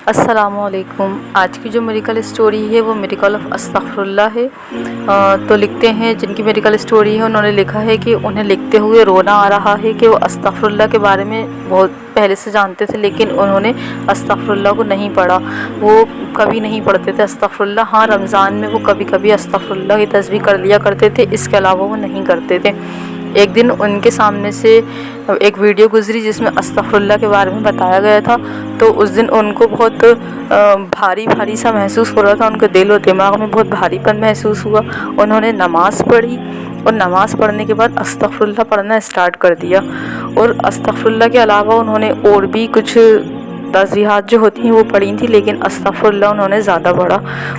السلام علیکم۔ آج کی جو میریکل اسٹوری ہے وہ میریکل آف استغفراللہ ہے۔ تو لکھتے ہیں جن کی میریکل اسٹوری ہے انہوں نے لکھا ہے کہ انہیں لکھتے ہوئے رونا آ رہا ہے کہ وہ استغفراللہ کے بارے میں بہت پہلے سے جانتے تھے، لیکن انہوں نے استغفراللہ کو نہیں پڑھا، وہ کبھی نہیں پڑھتے تھے استغفراللہ۔ ہاں، رمضان میں وہ کبھی کبھی استغفراللہ کی تسبیح کر لیا کرتے تھے، اس کے علاوہ وہ نہیں کرتے تھے۔ ایک دن ان کے سامنے سے ایک ویڈیو گزری جس میں استغفراللہ کے بارے میں بتایا گیا تھا، تو اس دن ان کو بہت بھاری بھاری سا محسوس ہو رہا تھا، ان کے دل و دماغ میں بہت بھاری پن محسوس ہوا۔ انہوں نے نماز پڑھی اور نماز پڑھنے کے بعد استغفراللہ پڑھنا اسٹارٹ کر دیا، اور استغفراللہ کے علاوہ انہوں نے اور بھی کچھ تسبیحات جو ہوتی ہیں وہ پڑھی تھی، لیکن استغفراللہ انہوں نے زیادہ پڑھا۔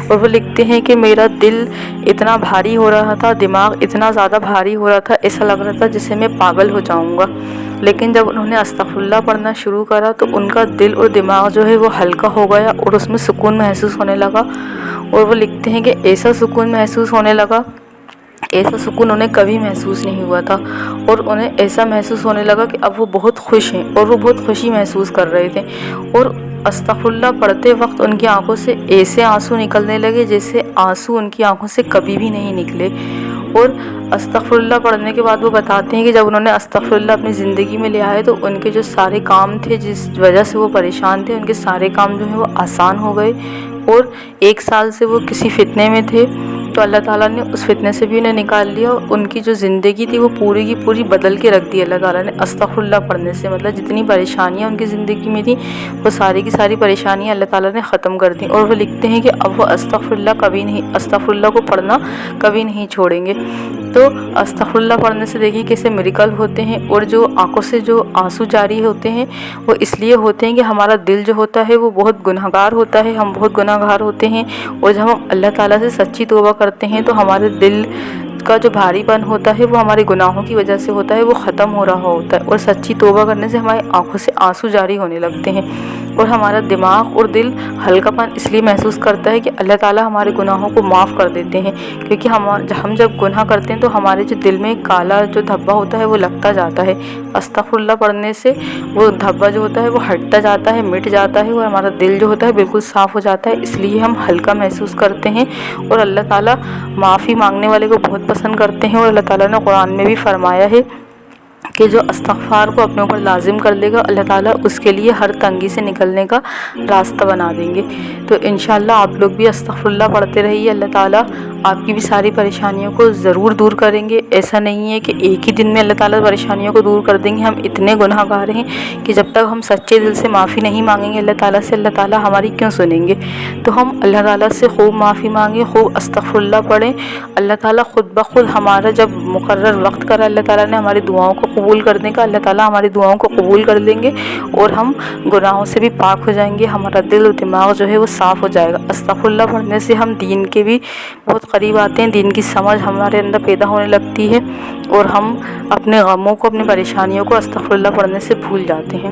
اور وہ لکھتے ہیں کہ میرا دل اتنا بھاری ہو رہا تھا، دماغ اتنا زیادہ بھاری ہو رہا تھا، ایسا لگ رہا تھا جسے میں پاگل ہو جاؤں گا۔ لیکن جب انہوں نے استغفراللہ پڑھنا شروع کرا تو ان کا دل اور دماغ جو ہے وہ ہلکا ہو گیا اور اس میں سکون محسوس ہونے لگا۔ اور وہ لکھتے ہیں کہ ایسا سکون محسوس ہونے لگا، ایسا سکون انہیں کبھی محسوس نہیں ہوا تھا، اور انہیں ایسا محسوس ہونے لگا کہ اب وہ بہت خوش ہیں، اور وہ بہت خوشی محسوس کر رہے تھے۔ اور استغفراللہ پڑھتے وقت ان کی آنکھوں سے ایسے آنسو نکلنے لگے جیسے آنسو ان کی آنکھوں سے کبھی بھی نہیں نکلے۔ اور استغفراللہ پڑھنے کے بعد وہ بتاتے ہیں کہ جب انہوں نے استغفراللہ اپنی زندگی میں لے آئے تو ان کے جو سارے کام تھے جس وجہ سے وہ پریشان تھے، ان کے سارے کام جو ہیں وہ آسان ہو گئے۔ اور 1 سال سے وہ کسی فتنے میں تھے تو اللہ تعالیٰ نے اس فتنے سے بھی انہیں نکال لیا، اور ان کی جو زندگی تھی وہ پوری کی پوری بدل کے رکھ دی اللہ تعالیٰ نے استغفراللہ پڑھنے سے۔ مطلب جتنی پریشانیاں ان کی زندگی میں تھیں وہ ساری کی ساری پریشانیاں اللہ تعالیٰ نے ختم کر دیں۔ اور وہ لکھتے ہیں کہ اب وہ استغفراللہ کو پڑھنا کبھی نہیں چھوڑیں گے۔ تو استغفراللہ پڑھنے سے دیکھیے کیسے میریکل ہوتے ہیں، اور جو آنکھوں سے جو آنسو جاری ہوتے ہیں وہ اس لیے ہوتے ہیں کہ ہمارا دل جو ہوتا ہے وہ بہت گنہگار ہوتا ہے، ہم بہت گنہگار ہوتے ہیں، اور جب ہم اللہ تعالیٰ سے سچی توبہ کرتے ہیں تو ہمارے دل کا جو بھاری پن ہوتا ہے وہ ہمارے گناہوں کی وجہ سے ہوتا ہے، وہ ختم ہو رہا ہوتا ہے، اور سچی توبہ کرنے سے ہماری آنکھوں سے آنسو جاری ہونے لگتے ہیں، اور ہمارا دماغ اور دل ہلکا پن اس لیے محسوس کرتا ہے کہ اللہ تعالیٰ ہمارے گناہوں کو معاف کر دیتے ہیں۔ کیونکہ ہم جب گناہ کرتے ہیں تو ہمارے جو دل میں کالا جو دھبا ہوتا ہے وہ لگتا جاتا ہے، استغفراللہ پڑھنے سے وہ دھبا جو ہوتا ہے وہ ہٹتا جاتا ہے، مٹ جاتا ہے، اور ہمارا دل جو ہوتا ہے بالکل صاف ہو جاتا ہے، اس لیے ہم ہلکا محسوس کرتے ہیں۔ اور اللہ تعالیٰ معافی مانگنے والے کو بہت پسند کرتے ہیں، اور اللہ تعالیٰ نے قرآن میں بھی فرمایا ہے کہ جو استغفار کو اپنے اوپر لازم کر لے گا اللہ تعالیٰ اس کے لیے ہر تنگی سے نکلنے کا راستہ بنا دیں گے۔ تو انشاءاللہ آپ لوگ بھی استغفراللہ پڑھتے رہیے، اللہ تعالیٰ آپ کی بھی ساری پریشانیوں کو ضرور دور کریں گے۔ ایسا نہیں ہے کہ ایک ہی دن میں اللہ تعالیٰ پریشانیوں کو دور کر دیں گے، ہم اتنے گناہ گار ہیں کہ جب تک ہم سچے دل سے معافی نہیں مانگیں گے اللہ تعالیٰ سے، اللہ تعالیٰ ہماری کیوں سنیں گے؟ تو ہم اللہ تعالیٰ سے خوب معافی مانگیں، خوب استغفراللہ پڑھیں، اللہ تعالیٰ خود بخود ہمارا جب مقرر وقت کرا اللہ تعالیٰ نے ہماری دعاؤں کو قبول کرنے کا، اللہ تعالیٰ ہماری دعاؤں کو قبول کر لیں گے، اور ہم گناہوں سے بھی پاک ہو جائیں گے، ہمارا دل و دماغ جو ہے وہ صاف ہو جائے گا۔ استغفراللہ پڑھنے سے ہم دین کے بھی بہت قریب آتے ہیں، دین کی سمجھ ہمارے اندر پیدا ہونے لگتی ہے، اور ہم اپنے غموں کو، اپنی پریشانیوں کو استغفراللہ پڑھنے سے بھول جاتے ہیں۔